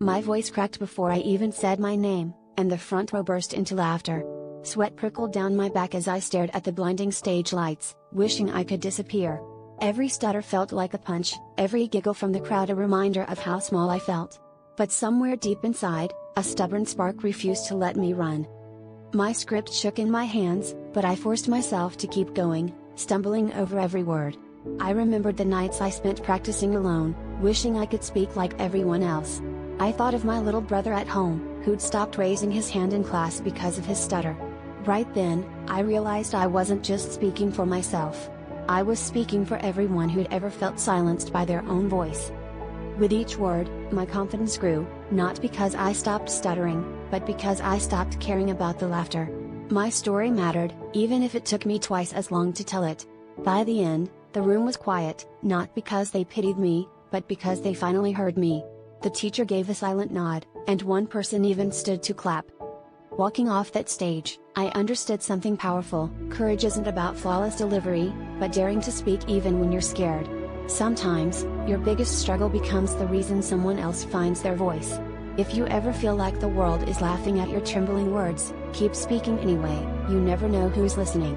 My voice cracked before I even said my name, and the front row burst into laughter. Sweat prickled down my back as I stared at the blinding stage lights, wishing I could disappear. Every stutter felt like a punch, every giggle from the crowd a reminder of how small I felt. But somewhere deep inside, a stubborn spark refused to let me run. My script shook in my hands, but I forced myself to keep going, stumbling over every word. I remembered the nights I spent practicing alone, wishing I could speak like everyone else. I thought of my little brother at home, who'd stopped raising his hand in class because of his stutter. Right then, I realized I wasn't just speaking for myself. I was speaking for everyone who'd ever felt silenced by their own voice. With each word, my confidence grew, not because I stopped stuttering, but because I stopped caring about the laughter. My story mattered, even if it took me twice as long to tell it. By the end, the room was quiet, not because they pitied me, but because they finally heard me. The teacher gave a silent nod, and one person even stood to clap. Walking off that stage, I understood something powerful. Courage isn't about flawless delivery, but daring to speak even when you're scared. Sometimes, your biggest struggle becomes the reason someone else finds their voice. If you ever feel like the world is laughing at your trembling words, keep speaking anyway. You never know who's listening.